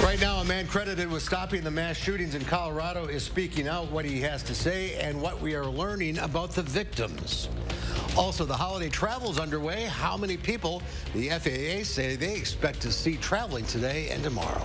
Right now, a man credited with stopping the mass shootings in Colorado is speaking out what he has to say and what we are learning about the victims. Also, the holiday travel is underway. How many people the FAA say they expect to see traveling today and tomorrow?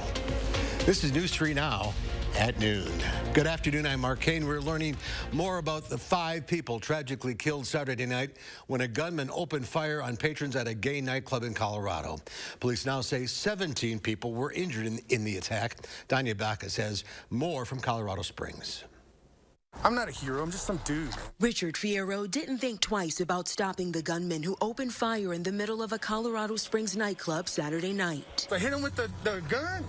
This is News 3 Now at noon. Good afternoon, I'm Mark Kane. We're learning more about the 5 people tragically killed Saturday night when a gunman opened fire on patrons at a gay nightclub in Colorado. Police now say 17 people were injured in the attack. Danya Bacchus has more from Colorado Springs. I'm not a hero, I'm just some dude. Richard Fierro didn't think twice about stopping the gunman who opened fire in the middle of a Colorado Springs nightclub Saturday night. I hit him with the gun,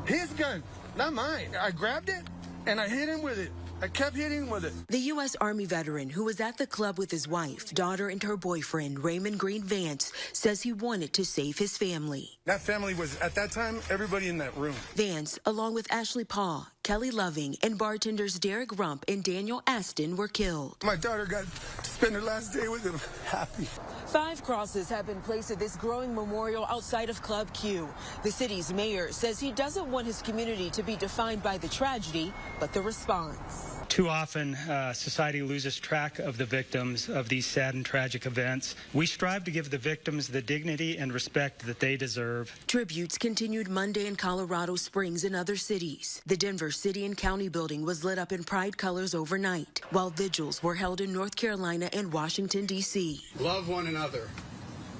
his gun, not mine. I grabbed it and I hit him with it. I kept hitting with it. The U.S. Army veteran who was at the club with his wife, daughter, and her boyfriend, Raymond Green Vance, says he wanted to save his family. That family was, at that time, everybody in that room. Vance, along with Ashley Paw, Kelly Loving, and bartenders Derek Rump and Daniel Aston were killed. My daughter got to spend her last day with him, happy. 5 crosses have been placed at this growing memorial outside of Club Q. The city's mayor says he doesn't want his community to be defined by the tragedy, but the response. Too often, society loses track of the victims of these sad and tragic events. We strive to give the victims the dignity and respect that they deserve. Tributes continued Monday in Colorado Springs and other cities. The Denver City and County building was lit up in pride colors overnight, while vigils were held in North Carolina and Washington, D.C. Love one another.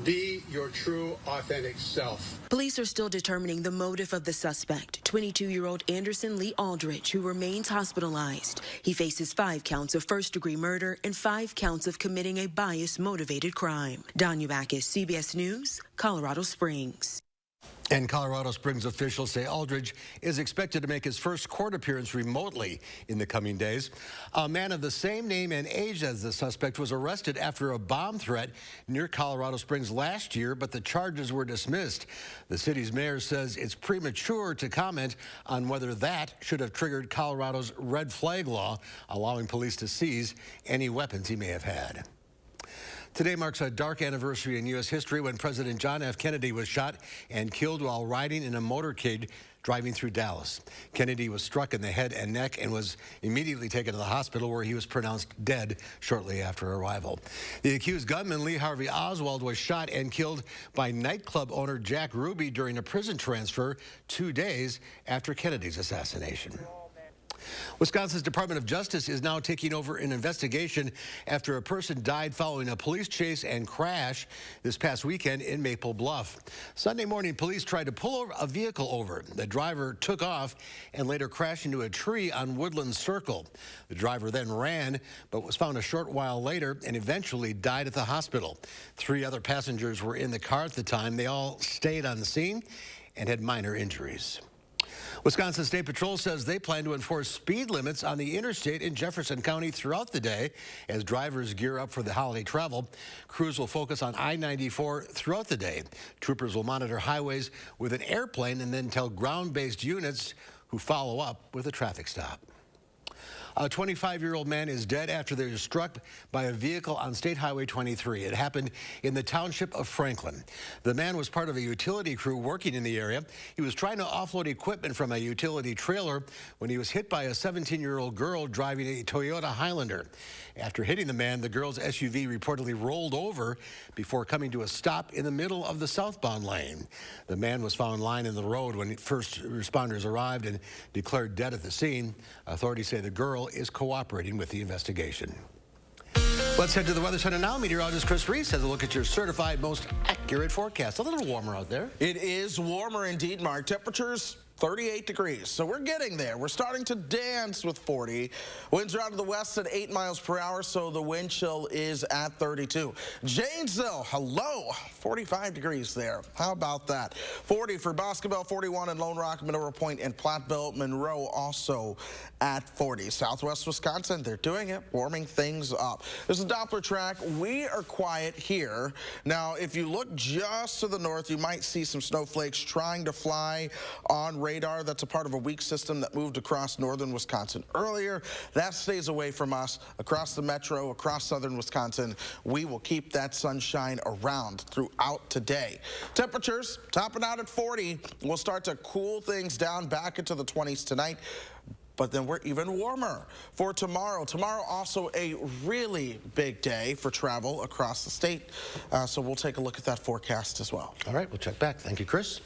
Be your true, authentic self. Police are still determining the motive of the suspect, 22-year-old Anderson Lee Aldrich, who remains hospitalized. He faces 5 counts of first-degree murder and 5 counts of committing a bias-motivated crime. Danya Bacchus, CBS News, Colorado Springs. And Colorado Springs officials say Aldridge is expected to make his first court appearance remotely in the coming days. A man of the same name and age as the suspect was arrested after a bomb threat near Colorado Springs last year, but the charges were dismissed. The city's mayor says it's premature to comment on whether that should have triggered Colorado's red flag law, allowing police to seize any weapons he may have had. Today marks a dark anniversary in U.S. history when President John F. Kennedy was shot and killed while riding in a motorcade driving through Dallas. Kennedy was struck in the head and neck and was immediately taken to the hospital where he was pronounced dead shortly after arrival. The accused gunman, Lee Harvey Oswald, was shot and killed by nightclub owner Jack Ruby during a prison transfer 2 days after Kennedy's assassination. Wisconsin's Department of Justice is now taking over an investigation after a person died following a police chase and crash this past weekend in Maple Bluff. Sunday morning, police tried to pull a vehicle over. The driver took off and later crashed into a tree on Woodland Circle. The driver then ran, but was found a short while later and eventually died at the hospital. 3 other passengers were in the car at the time. They all stayed on the scene and had minor injuries. Wisconsin State Patrol says they plan to enforce speed limits on the interstate in Jefferson County throughout the day as drivers gear up for the holiday travel. Crews will focus on I-94 throughout the day. Troopers will monitor highways with an airplane and then tell ground-based units who follow up with a traffic stop. A 25-year-old man is dead after they were struck by a vehicle on State Highway 23. It happened in the township of Franklin. The man was part of a utility crew working in the area. He was trying to offload equipment from a utility trailer when he was hit by a 17-year-old girl driving a Toyota Highlander. After hitting the man, the girl's SUV reportedly rolled over before coming to a stop in the middle of the southbound lane. The man was found lying in the road when first responders arrived and declared dead at the scene. Authorities say the girl is cooperating with the investigation. Let's head to the Weather Center now. Meteorologist Chris Reese has a look at your certified most accurate forecast. A little warmer out there. It is warmer indeed, Mark. Temperatures 38 degrees. So we're getting there. We're starting to dance with 40. Winds are out of the west at 8 miles per hour, so the wind chill is at 32. Janesville, hello, 45 degrees there. How about that? 40 for Boscobel, 41 in Lone Rock, Mineral Point, and Platteville. Monroe also at 40. Southwest Wisconsin, they're doing it, warming things up. There's a Doppler track. We are quiet here. Now, if you look just to the north, you might see some snowflakes trying to fly on radar. radar. That's a part of a weak system that moved across northern Wisconsin earlier. That stays away from us across the metro, across southern Wisconsin. We will keep that sunshine around throughout today. Temperatures topping out at 40. We'll start to cool things down back into the 20s tonight. But then we're even warmer for tomorrow. Tomorrow also a really big day for travel across the state. So we'll take a look at that forecast as well. All right, we'll check back. Thank you, Chris.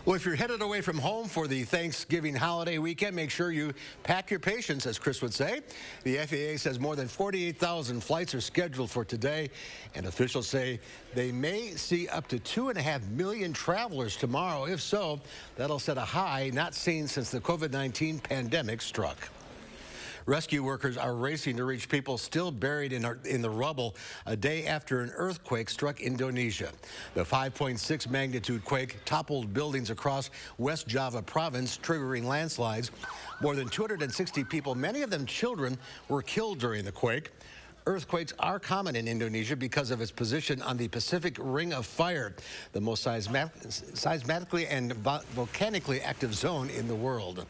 Well, if you're headed away from home for the Thanksgiving holiday weekend, make sure you pack your patience, as Chris would say. The FAA says more than 48,000 flights are scheduled for today, and officials say they may see up to 2.5 million travelers tomorrow. If so, that'll set a high not seen since the COVID-19 pandemic struck. Rescue workers are racing to reach people still buried in the rubble a day after an earthquake struck Indonesia. The 5.6 magnitude quake toppled buildings across West Java province, triggering landslides. More than 260 people, many of them children, were killed during the quake. Earthquakes are common in Indonesia because of its position on the Pacific Ring of Fire, the most seismically and volcanically active zone in the world.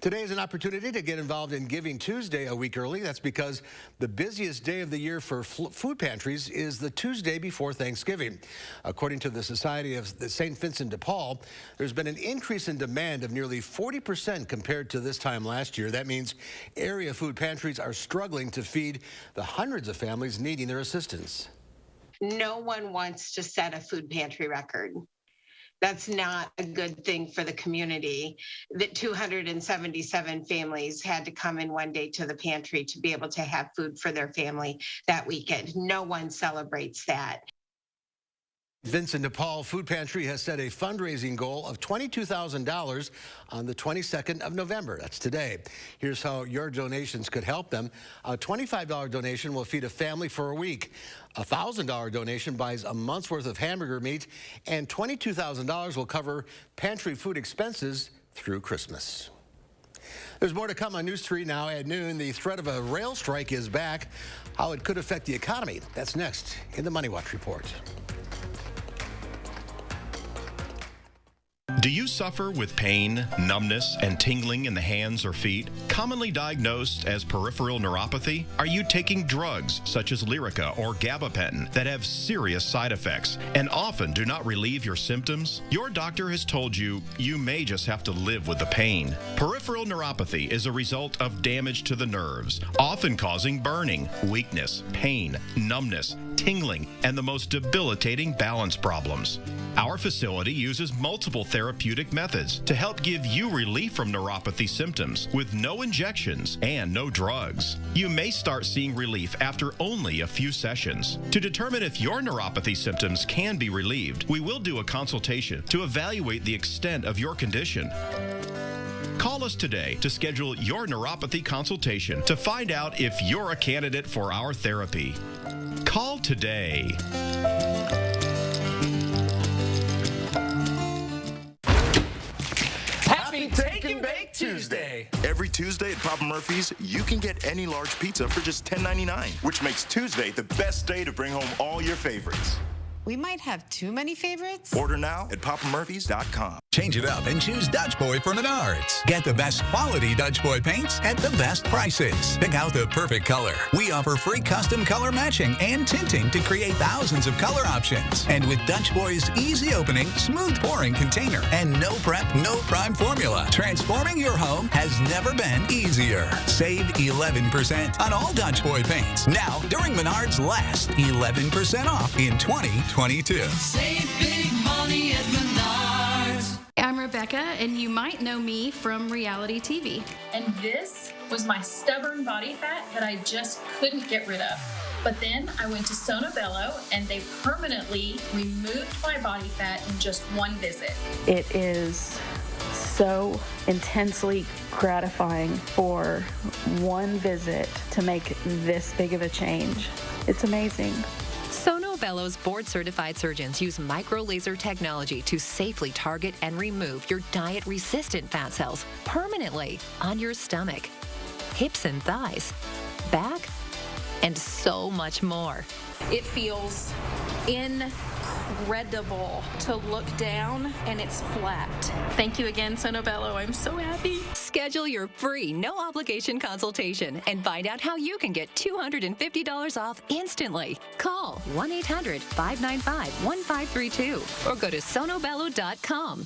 Today is an opportunity to get involved in Giving Tuesday a week early. That's because the busiest day of the year for food pantries is the Tuesday before Thanksgiving. According to the Society of St. Vincent de Paul, there's been an increase in demand of nearly 40% compared to this time last year. That means area food pantries are struggling to feed the hundreds of families needing their assistance. No one wants to set a food pantry record. That's not a good thing for the community. That 277 families had to come in one day to the pantry to be able to have food for their family that weekend. No one celebrates that. Vincent de Paul Food Pantry has set a fundraising goal of $22,000 on the 22nd of November. That's today. Here's how your donations could help them. A $25 donation will feed a family for a week. A $1,000 donation buys a month's worth of hamburger meat, and $22,000 will cover pantry food expenses through Christmas. There's more to come on News 3 now at noon. The threat of a rail strike is back. How it could affect the economy. That's next in the Money Watch Report. Do you suffer with pain, numbness, and tingling in the hands or feet, commonly diagnosed as peripheral neuropathy? Are you taking drugs such as Lyrica or gabapentin that have serious side effects and often do not relieve your symptoms? Your doctor has told you you may just have to live with the pain. Peripheral neuropathy is a result of damage to the nerves, often causing burning, weakness, pain, numbness, tingling, and the most debilitating balance problems. Our facility uses multiple therapeutic methods to help give you relief from neuropathy symptoms with no injections and no drugs. You may start seeing relief after only a few sessions. To determine if your neuropathy symptoms can be relieved, we will do a consultation to evaluate the extent of your condition. Call us today to schedule your neuropathy consultation to find out if you're a candidate for our therapy. Call today. Happy Take and Bake Tuesday. Every Tuesday at Papa Murphy's, you can get any large pizza for just $10.99, which makes Tuesday the best day to bring home all your favorites. We might have too many favorites. Order now at papamurphys.com. Change it up and choose Dutch Boy for Menards. Get the best quality Dutch Boy paints at the best prices. Pick out the perfect color. We offer free custom color matching and tinting to create thousands of color options. And with Dutch Boy's easy opening, smooth pouring container, and no prep, no prime formula, transforming your home has never been easier. Save 11% on all Dutch Boy paints. Now, during Menards' last 11% off in 2022. Save big money at Menards. I'm Rebecca, and you might know me from reality TV. And this was my stubborn body fat that I just couldn't get rid of. But then I went to Sono Bello, and they permanently removed my body fat in just one visit. It is so intensely gratifying for one visit to make this big of a change. It's amazing. Sono Bello's board-certified surgeons use micro-laser technology to safely target and remove your diet-resistant fat cells permanently on your stomach, hips and thighs, back, and so much more. It feels incredible. incredible to look down and it's flat. Thank you again, Sonobello. I'm so happy. Schedule your free, no-obligation consultation and find out how you can get $250 off instantly. Call 1-800-595-1532 or go to sonobello.com.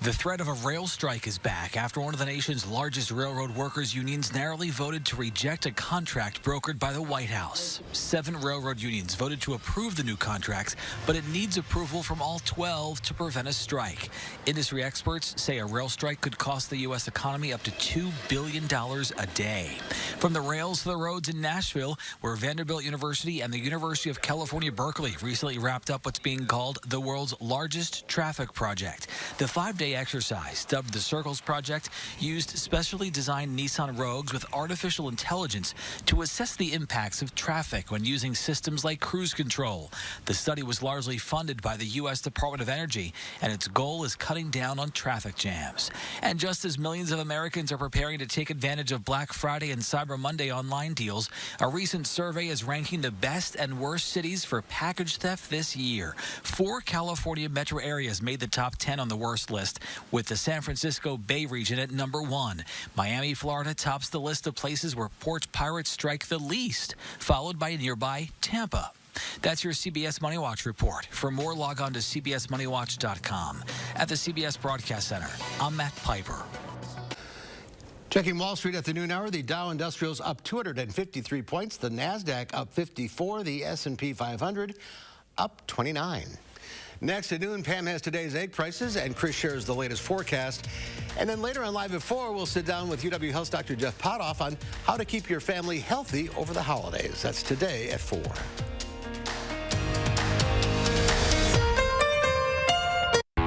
The threat of a rail strike is back after one of the nation's largest railroad workers' unions narrowly voted to reject a contract brokered by the White House. 7 railroad unions voted to approve the new contracts, but it needs approval from all 12 to prevent a strike. Industry experts say a rail strike could cost the U.S. economy up to $2 billion a day. From the rails to the roads in Nashville, where Vanderbilt University and the University of California, Berkeley recently wrapped up what's being called the world's largest traffic project. The 5-day exercise, dubbed the Circles Project, used specially designed Nissan Rogues with artificial intelligence to assess the impacts of traffic when using systems like cruise control. The study was largely funded by the U.S. Department of Energy, and its goal is cutting down on traffic jams. And just as millions of Americans are preparing to take advantage of Black Friday and Cyber Monday online deals, a recent survey is ranking the best and worst cities for package theft this year. 4 California metro areas made the top 10 on the worst list, with the San Francisco Bay region at number 1. Miami, Florida tops the list of places where porch pirates strike the least, followed by nearby Tampa. That's your CBS Money Watch report. For more, log on to cbsmoneywatch.com. At the CBS Broadcast Center, I'm Matt Piper. Checking Wall Street at the noon hour, the Dow Industrials up 253 points, the NASDAQ up 54, the S&P 500 up 29. Next at noon, Pam has today's egg prices, and Chris shares the latest forecast. And then later on Live at 4, we'll sit down with UW Health's Dr. Jeff Potoff on how to keep your family healthy over the holidays. That's today at 4.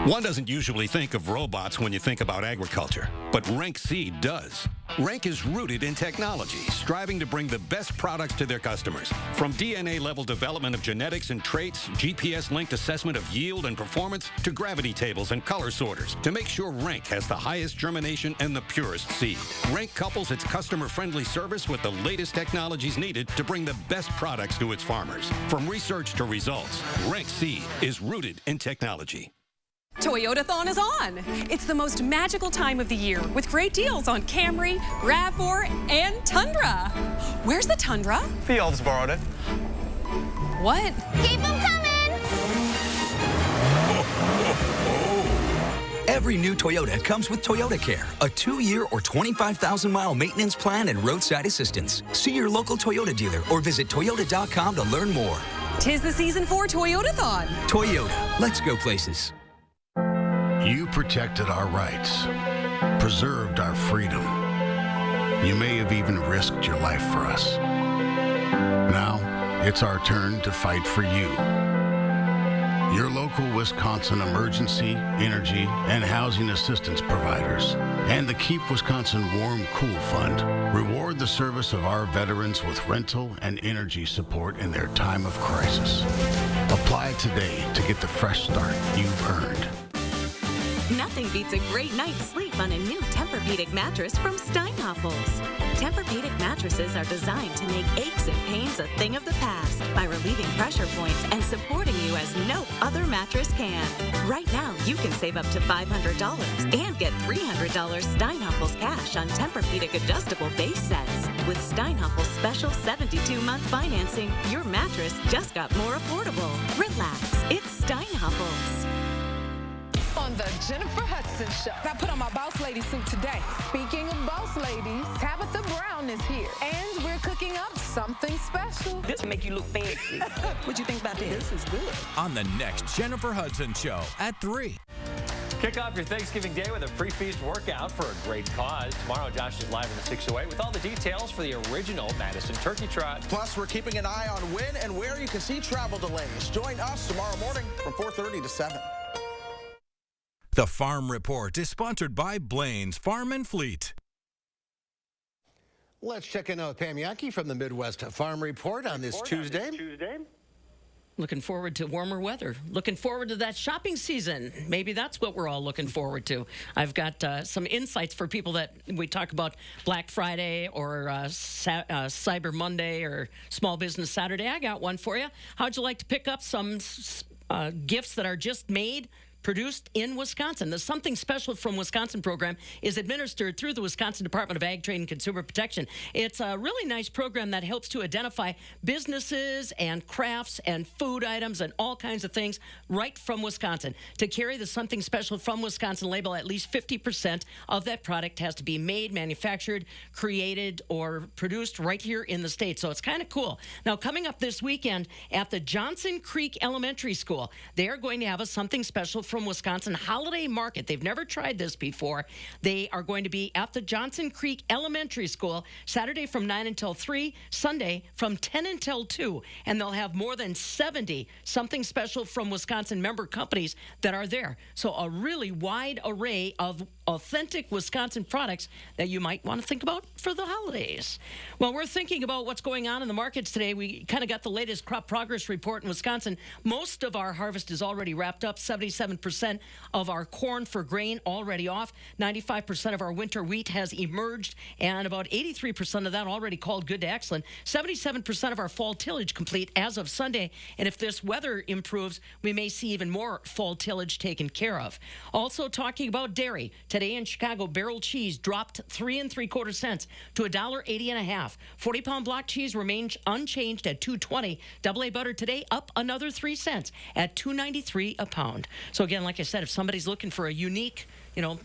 One doesn't usually think of robots when you think about agriculture, but Rank Seed does. Rank is rooted in technology, striving to bring the best products to their customers. From DNA-level development of genetics and traits, GPS-linked assessment of yield and performance, to gravity tables and color sorters, to make sure Rank has the highest germination and the purest seed. Rank couples its customer-friendly service with the latest technologies needed to bring the best products to its farmers. From research to results, Rank Seed is rooted in technology. Toyotathon is on. It's the most magical time of the year with great deals on Camry, RAV4, and Tundra. Where's the Tundra? The elves borrowed it. What? Keep them coming! Every new Toyota comes with Toyota Care, a 2-year or 25,000-mile maintenance plan and roadside assistance. See your local Toyota dealer or visit Toyota.com to learn more. 'Tis the season for Toyotathon. Toyota, let's go places. You protected our rights, preserved our freedom. You may have even risked your life for us. Now, it's our turn to fight for you. Your local Wisconsin emergency, energy, and housing assistance providers, and the Keep Wisconsin Warm Cool Fund reward the service of our veterans with rental and energy support in their time of crisis. Apply today to get the fresh start you've earned. Nothing beats a great night's sleep on a new Tempur-Pedic mattress from Steinhoffels. Tempur-Pedic mattresses are designed to make aches and pains a thing of the past by relieving pressure points and supporting you as no other mattress can. Right now, you can save up to $500 and get $300 Steinhoffels cash on Tempur-Pedic adjustable base sets. With Steinhoffels' special 72-month financing, your mattress just got more affordable. Relax, it's Steinhoffels. On the Jennifer Hudson Show. I put on my boss lady suit today. Speaking of boss ladies, Tabitha Brown is here. And we're cooking up something special. This will make you look fancy. What'd you think about this? This is good. On the next Jennifer Hudson Show at 3. Kick off your Thanksgiving day with a pre-feast workout for a great cause. Tomorrow, Josh is live in the 608 with all the details for the original Madison Turkey Trot. Plus, we're keeping an eye on when and where you can see travel delays. Join us tomorrow morning from 4:30 to 7. The Farm Report is sponsored by Blaine's Farm and Fleet. Let's check in with Pam Yankee from the Midwest Farm Report on this Tuesday. looking forward to warmer weather. Looking forward to that shopping season. Maybe that's what we're all looking forward to. I've got some insights for people that we talk about Black Friday or Cyber Monday or Small Business Saturday. I got one for you. How'd you like to pick up some gifts that are just made, produced in Wisconsin? The Something Special from Wisconsin program is administered through the Wisconsin Department of Ag, Trade, and Consumer Protection. It's a really nice program that helps to identify businesses and crafts and food items and all kinds of things right from Wisconsin. To carry the Something Special from Wisconsin label, at least 50% of that product has to be made, manufactured, created, or produced right here in the state. So it's kind of cool. Now, coming up this weekend at the Johnson Creek Elementary School, they are going to have a Something Special from Wisconsin holiday market. They've never tried this before. They are going to be at the Johnson Creek Elementary School Saturday from 9 until 3, Sunday from 10 until 2, and they'll have more than 70 Something Special from Wisconsin member companies that are there. So a really wide array of authentic Wisconsin products that you might want to think about for the holidays. Well, we're thinking about what's going on in the markets today. We kind of got the latest crop progress report in Wisconsin. Most of our harvest is already wrapped up. 77% of our corn for grain already off. 95% of our winter wheat has emerged, and about 83% of that already called good to excellent. 77% of our fall tillage complete as of Sunday, and if this weather improves, we may see even more fall tillage taken care of. Also talking about dairy, today in Chicago, barrel cheese dropped 3 3/4 cents to $1.80 40-pound block cheese remains unchanged at $2.20. AA butter today up another 3 cents at $2.93 a pound. So again, like I said, if somebody's looking for a unique,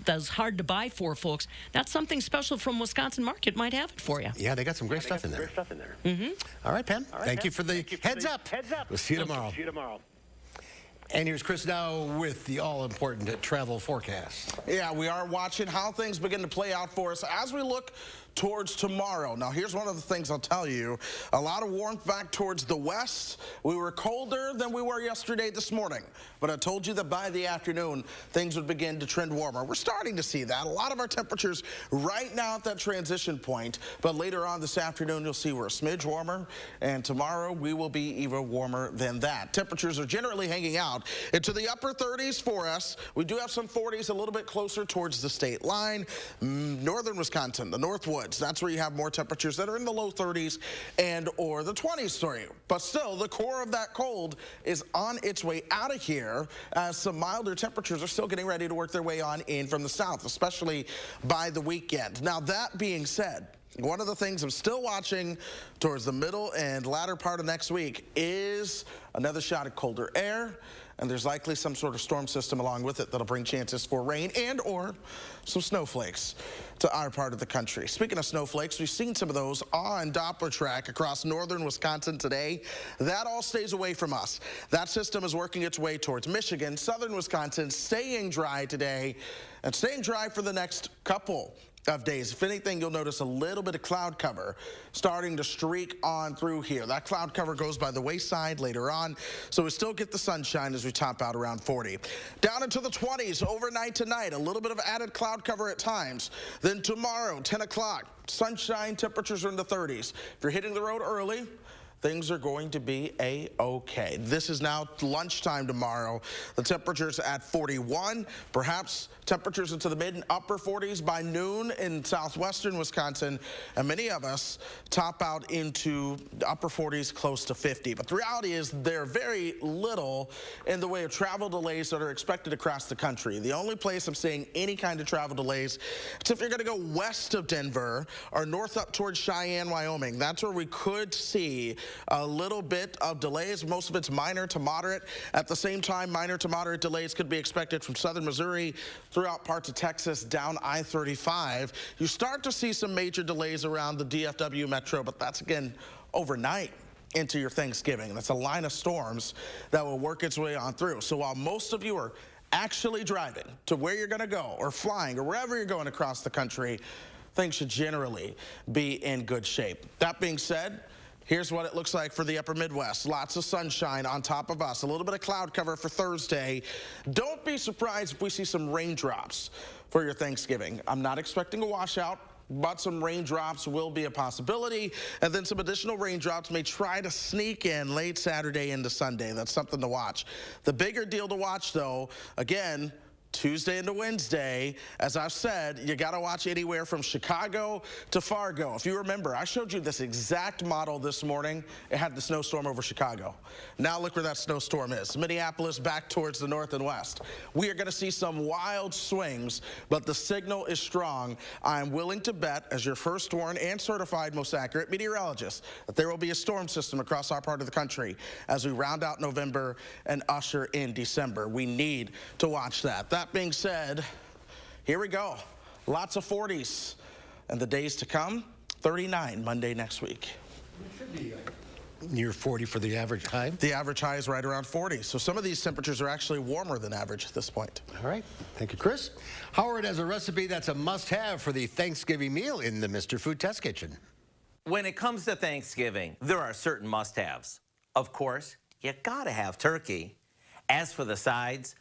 that's hard to buy for folks, that's Something Special from Wisconsin Market might have it for you. Yeah, they got some great stuff in there. Mm-hmm. All right, Pam. Thank you for the heads up. We'll see you tomorrow. And here's Chris now with the all-important travel forecast. Yeah, we are watching how things begin to play out for us as we look towards tomorrow. Now, here's one of the things I'll tell you. A lot of warmth back towards the west. We were colder than we were yesterday this morning, but I told you that by the afternoon, things would begin to trend warmer. We're starting to see that. A lot of our temperatures right now at that transition point, but later on this afternoon, you'll see we're a smidge warmer, and tomorrow we will be even warmer than that. Temperatures are generally hanging out into the upper 30s for us. We do have some 40s a little bit closer towards the state line. Northern Wisconsin, the Northwoods, that's where you have more temperatures that are in the low 30s and or the 20s for you. But still, the core of that cold is on its way out of here as some milder temperatures are still getting ready to work their way on in from the south, especially by the weekend. Now, that being said, one of the things I'm still watching towards the middle and latter part of next week is another shot of colder air, and there's likely some sort of storm system along with it that'll bring chances for rain and or some snowflakes to our part of the country. Speaking of snowflakes, we've seen some of those on Doppler track across northern Wisconsin today. That all stays away from us. That system is working its way towards Michigan. Southern Wisconsin staying dry today and staying dry for the next couple of days. If anything, you'll notice a little bit of cloud cover starting to streak on through here. That cloud cover goes by the wayside later on, so we still get the sunshine as we top out around 40. Down into the 20s overnight tonight, a little bit of added cloud cover at times. Then tomorrow, 10 o'clock, sunshine, temperatures are in the 30s. If you're hitting the road early, things are going to be a-okay. This is now lunchtime tomorrow. The temperatures at 41, perhaps temperatures into the mid and upper 40s by noon in southwestern Wisconsin, and many of us top out into the upper 40s close to 50. But the reality is there are very little in the way of travel delays that are expected across the country. The only place I'm seeing any kind of travel delays is if you're going to go west of Denver or north up towards Cheyenne, Wyoming. That's where we could see a little bit of delays. Most of it's minor to moderate. At the same time, minor to moderate delays could be expected from southern Missouri throughout parts of Texas down I-35. You start to see some major delays around the DFW metro, but that's again overnight into your Thanksgiving. That's a line of storms that will work its way on through. So while most of you are actually driving to where you're going to go or flying or wherever you're going across the country, things should generally be in good shape. That being said, here's what it looks like for the upper Midwest. Lots of sunshine on top of us. A little bit of cloud cover for Thursday. Don't be surprised if we see some raindrops for your Thanksgiving. I'm not expecting a washout. but some raindrops will be a possibility, and then some additional raindrops may try to sneak in late Saturday into Sunday. That's something to watch. The bigger deal to watch, though, again, Tuesday into Wednesday, as I've said, you got to watch anywhere from Chicago to Fargo. If you remember, I showed you this exact model this morning. It had the snowstorm over Chicago. Now look where that snowstorm is. Minneapolis back towards the north and west. We are going to see some wild swings, but the signal is strong. I'm willing to bet, as your first sworn and certified most accurate meteorologist, that there will be a storm system across our part of the country as we round out November and usher in December. We need to watch that. That being said, here we go. Lots of 40s. And the days to come, 39 Monday next week. It should be near 40 for the average high. The average high is right around 40. So some of these temperatures are actually warmer than average at this point. All right. Thank you, Chris. Howard has a recipe that's a must-have for the Thanksgiving meal in the Mr. Food Test Kitchen. When it comes to Thanksgiving, there are certain must-haves. Of course, you gotta have turkey. As for the sides,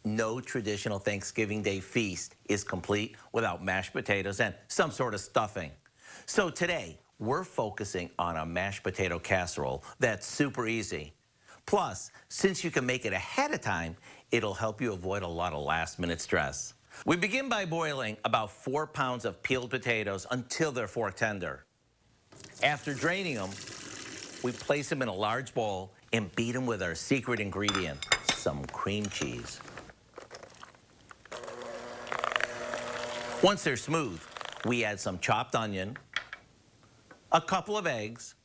no traditional Thanksgiving Day feast is complete without mashed potatoes and some sort of stuffing. So today, we're focusing on a mashed potato casserole that's super easy. Plus, since you can make it ahead of time, it'll help you avoid a lot of last-minute stress. We begin by boiling about 4 pounds of peeled potatoes until they're fork tender. After draining them, we place them in a large bowl and beat them with our secret ingredient, some cream cheese. Once they're smooth, we add some chopped onion, a couple of eggs,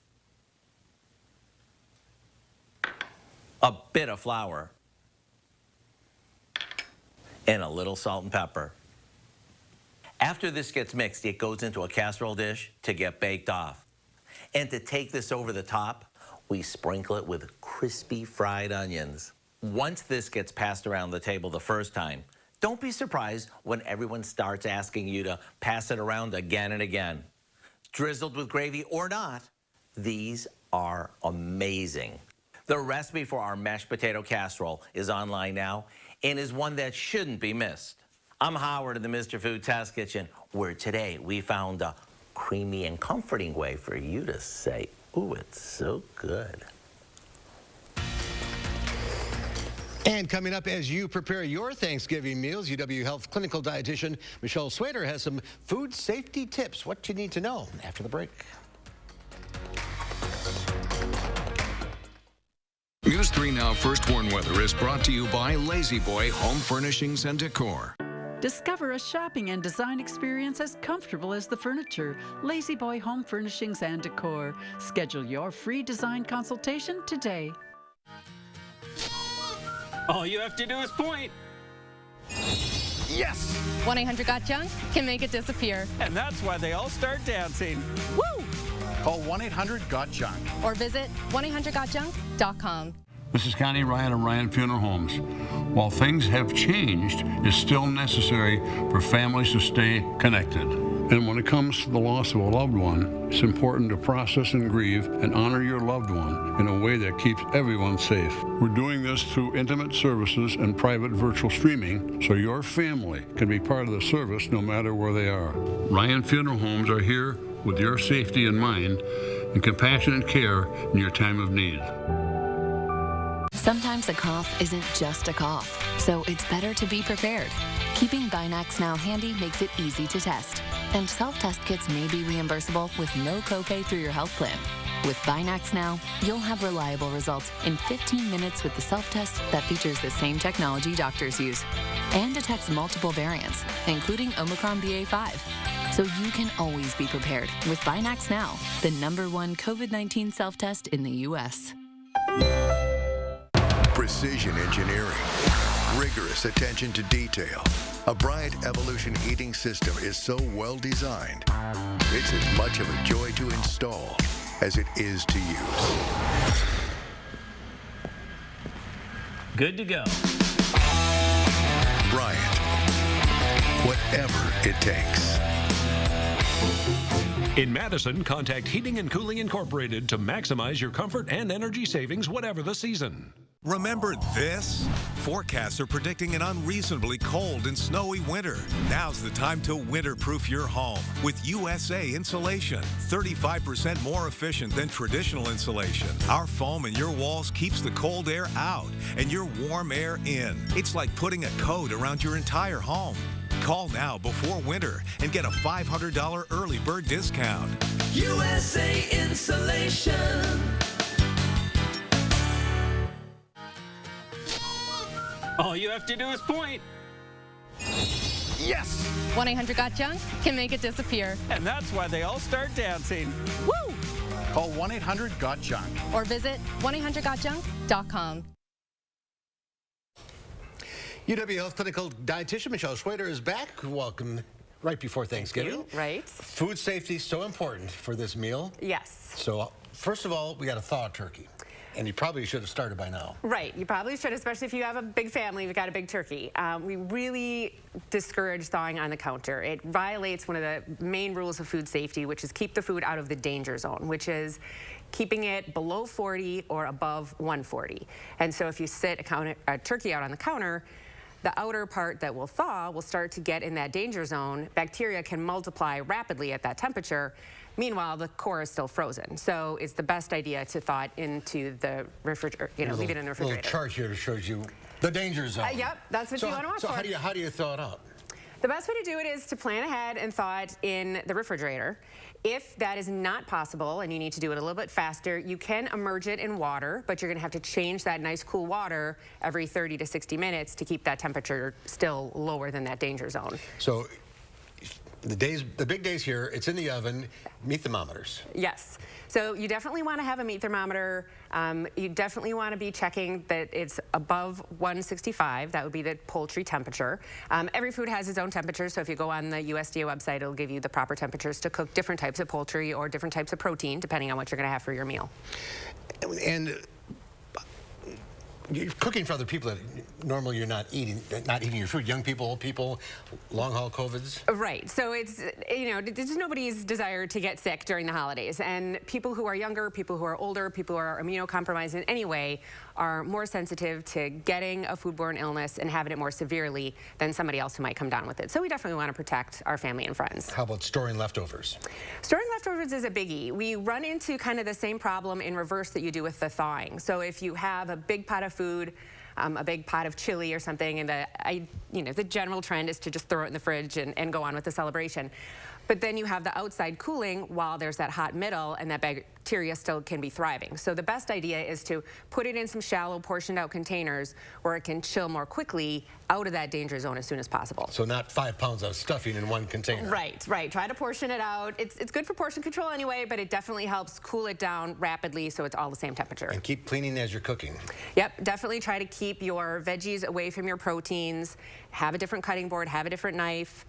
a bit of flour, and a little salt and pepper. After this gets mixed, it goes into a casserole dish to get baked off. And to take this over the top, we sprinkle it with crispy fried onions. Once this gets passed around the table the first time, don't be surprised when everyone starts asking you to pass it around again and again. Drizzled with gravy or not, these are amazing. The recipe for our mashed potato casserole is online now and is one that shouldn't be missed. I'm Howard in the Mr. Food Test Kitchen, where today we found a creamy and comforting way for you to say, ooh, it's so good. And coming up, as you prepare your Thanksgiving meals, UW Health clinical dietitian Michelle Swader has some food safety tips. What you need to know after the break. News 3 Now First Warn Weather is brought to you by Lazy Boy Home Furnishings and Decor. Discover a shopping and design experience as comfortable as the furniture. Lazy Boy Home Furnishings and Decor. Schedule your free design consultation today. All you have to do is point. Yes! 1-800-GOT-JUNK can make it disappear. And that's why they all start dancing. Woo! Call 1-800-GOT-JUNK Or visit 1-800-GOT-JUNK.com. This is Connie Ryan of Ryan Funeral Homes. While things have changed, it's still necessary for families to stay connected. And when it comes to the loss of a loved one, it's important to process and grieve and honor your loved one in a way that keeps everyone safe. We're doing this through intimate services and private virtual streaming so your family can be part of the service no matter where they are. Ryan Funeral Homes are here with your safety in mind and compassionate care in your time of need. Sometimes a cough isn't just a cough, so it's better to be prepared. Keeping Binax Now handy makes it easy to test. And self-test kits may be reimbursable with no copay through your health plan. With Binax Now, you'll have reliable results in 15 minutes with the self-test that features the same technology doctors use and detects multiple variants, including Omicron BA.5. So you can always be prepared with Binax Now, the #1 COVID-19 self-test in the U.S. Precision engineering, rigorous attention to detail. A Bryant Evolution heating system is so well designed, it's as much of a joy to install as it is to use. Good to go. Bryant, whatever it takes. In Madison, contact Heating and Cooling Incorporated to maximize your comfort and energy savings, whatever the season. Remember this? Forecasts are predicting an unreasonably cold and snowy winter. Now's the time to winterproof your home with USA Insulation. 35% more efficient than traditional insulation. Our foam in your walls keeps the cold air out and your warm air in. It's like putting a coat around your entire home. Call now before winter and get a $500 early bird discount. USA Insulation. All you have to do is point. Yes! 1-800-GOT-JUNK can make it disappear. And that's why they all start dancing. Woo! Call 1-800-GOT-JUNK or visit 1-800-GOT-JUNK.com. UW Health Clinical Dietitian Michelle Schwader is back. Welcome right before Thanksgiving. Right. Food safety is so important for this meal. Yes. So first of all, we got to thaw turkey. And you probably should have started by now. Right, you probably should, especially if you have a big family, you've got a big turkey. We really discourage thawing on the counter. It violates one of the main rules of food safety, which is keep the food out of the danger zone, which is keeping it below 40 or above 140. And so if you sit a turkey out on the counter, the outer part that will thaw will start to get in that danger zone. Bacteria can multiply rapidly at that temperature. Meanwhile, the core is still frozen. So it's the best idea to thaw it into the refrigerator, leave it in the refrigerator. Little chart here that shows you the danger zone. Yep, that's what you want to watch for. So how do you thaw it out? The best way to do it is to plan ahead and thaw it in the refrigerator. If that is not possible and you need to do it a little bit faster, you can immerse it in water, but you're going to have to change that nice cool water every 30 to 60 minutes to keep that temperature still lower than that danger zone. So the big days here, it's in the oven, meat thermometers. Yes. So you definitely want to have a meat thermometer. You definitely want to be checking that it's above 165. That would be the poultry temperature. Every food has its own temperature, so if you go on the USDA website, it'll give you the proper temperatures to cook different types of poultry or different types of protein, depending on what you're going to have for your meal. And you're cooking for other people that normally you're not eating your food. Young people, old people, long-haul COVIDs. Right. So it's, it's nobody's desire to get sick during the holidays. And people who are younger, people who are older, people who are immunocompromised in any way are more sensitive to getting a foodborne illness and having it more severely than somebody else who might come down with it. So we definitely want to protect our family and friends. How about storing leftovers? Storing leftovers is a biggie. We run into kind of the same problem in reverse that you do with the thawing. So if you have a big pot of food, a big pot of chili or something, and the general trend is to just throw it in the fridge and go on with the celebration. But then you have the outside cooling while there's that hot middle, and that bacteria still can be thriving. So the best idea is to put it in some shallow, portioned out containers where it can chill more quickly out of that danger zone as soon as possible. So not 5 pounds of stuffing in one container. Right, right. Try to portion it out. It's good for portion control anyway, but it definitely helps cool it down rapidly so it's all the same temperature. And keep cleaning as you're cooking. Yep, definitely try to keep your veggies away from your proteins. Have a different cutting board, have a different knife.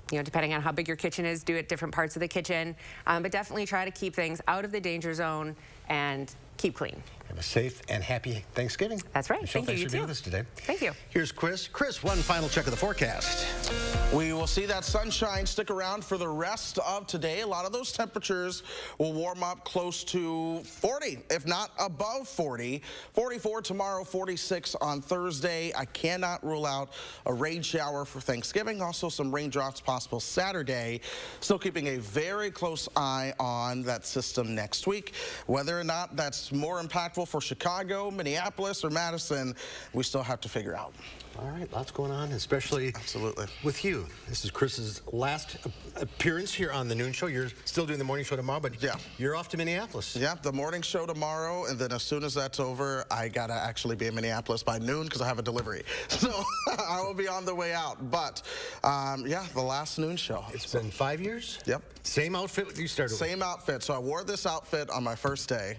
Depending on how big your kitchen is, do it different parts of the kitchen. But definitely try to keep things out of the danger zone and keep clean. Have a safe and happy Thanksgiving. That's right. Michelle, Thank you. Thanks for being with us today. Thank you. Here's Chris. Chris, one final check of the forecast. We will see that sunshine stick around for the rest of today. A lot of those temperatures will warm up close to 40, if not above 40. 44 tomorrow, 46 on Thursday. I cannot rule out a rain shower for Thanksgiving. Also some raindrops possible Saturday. Still keeping a very close eye on that system next week. Whether or not that's more impactful for Chicago, Minneapolis, or Madison, we still have to figure out. All right, lots going on, especially with you. This is Chris's last appearance here on the Noon Show. You're still doing the morning show tomorrow, but you're off to Minneapolis. Yeah, the morning show tomorrow, and then as soon as that's over, I gotta actually be in Minneapolis by noon because I have a delivery. So I will be on the way out. But yeah, the last Noon Show. It's been 5 years? Yep. Same outfit you started with? Same outfit. So I wore this outfit on my first day.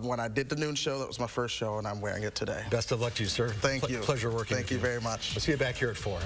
When I did the Noon Show, that was my first show, and I'm wearing it today. Best of luck to you, sir. Thank you. Pleasure working with you. Thank you very much. We'll see you back here at 4.